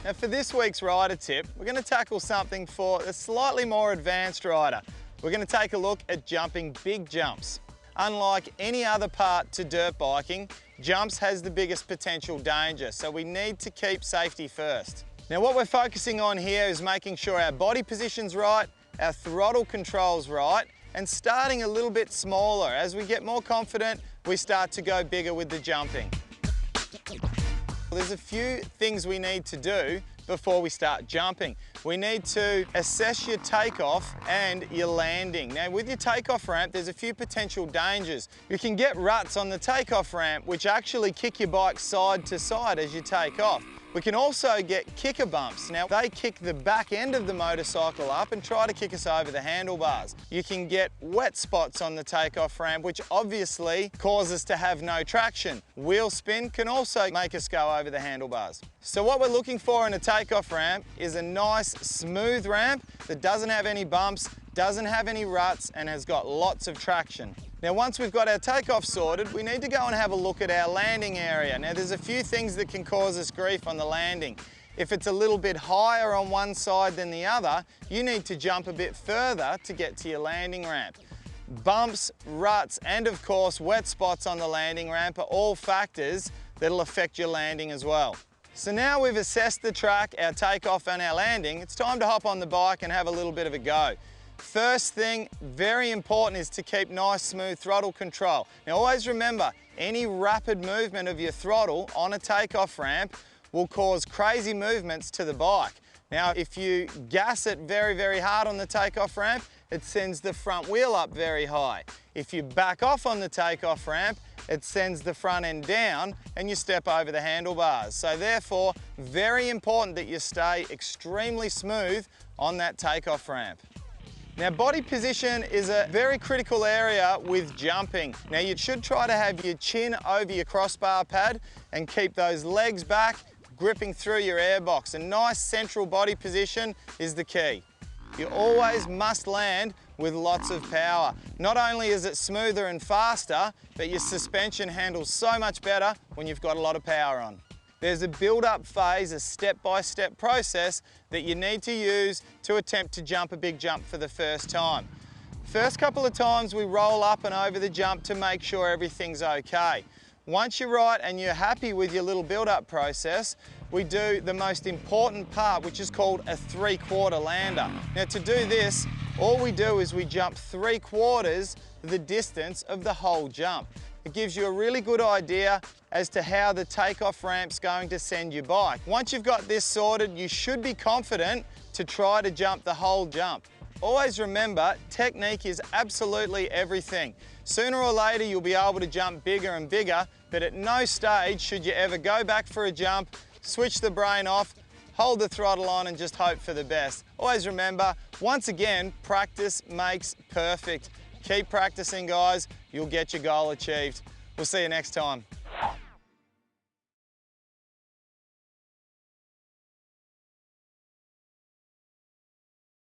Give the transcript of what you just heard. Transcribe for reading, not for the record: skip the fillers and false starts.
Now for this week's rider tip, we're going to tackle something for a slightly more advanced rider. We're going to take a look at jumping big jumps. Unlike any other part to dirt biking, jumps has the biggest potential danger, so we need to keep safety first. Now what we're focusing on here is making sure our body position's right, our throttle control's right, and starting a little bit smaller. As we get more confident, we start to go bigger with the jumping. There's a few things we need to do before we start jumping. We need to assess your takeoff and your landing. Now with your takeoff ramp, there's a few potential dangers. You can get ruts on the takeoff ramp which actually kick your bike side to side as you take off. We can also get kicker bumps. Now they kick the back end of the motorcycle up and try to kick us over the handlebars. You can get wet spots on the takeoff ramp which obviously cause us to have no traction. Wheel spin can also make us go over the handlebars. So what we're looking for in a takeoff ramp is a nice smooth ramp that doesn't have any bumps, doesn't have any ruts, and has got lots of traction. Now once we've got our takeoff sorted, we need to go and have a look at our landing area. Now there's a few things that can cause us grief on the landing. If it's a little bit higher on one side than the other, you need to jump a bit further to get to your landing ramp. Bumps, ruts, and of course wet spots on the landing ramp are all factors that'll affect your landing as well. So now we've assessed the track, our takeoff and our landing, it's time to hop on the bike and have a little bit of a go. First thing, very important, is to keep nice smooth throttle control. Now always remember, any rapid movement of your throttle on a takeoff ramp will cause crazy movements to the bike. Now if you gas it very, very hard on the takeoff ramp, it sends the front wheel up very high. If you back off on the takeoff ramp, it sends the front end down and you step over the handlebars. So therefore, very important that you stay extremely smooth on that takeoff ramp. Now body position is a very critical area with jumping. Now you should try to have your chin over your crossbar pad and keep those legs back, gripping through your airbox. A nice central body position is the key. You always must land with lots of power. Not only is it smoother and faster, but your suspension handles so much better when you've got a lot of power on. There's a build-up phase, a step-by-step process that you need to use to attempt to jump a big jump for the first time. First couple of times we roll up and over the jump to make sure everything's okay. Once you're right and you're happy with your little build-up process, we do the most important part, which is called a 3/4 lander. Now to do this, all we do is we jump 3/4 the distance of the whole jump. It gives you a really good idea as to how the takeoff ramp's going to send your bike. Once you've got this sorted, you should be confident to try to jump the whole jump. Always remember, technique is absolutely everything. Sooner or later, you'll be able to jump bigger and bigger, but at no stage should you ever go back for a jump, switch the brain off, hold the throttle on and just hope for the best. Always remember, once again, practice makes perfect. Keep practicing, guys. You'll get your goal achieved. We'll see you next time.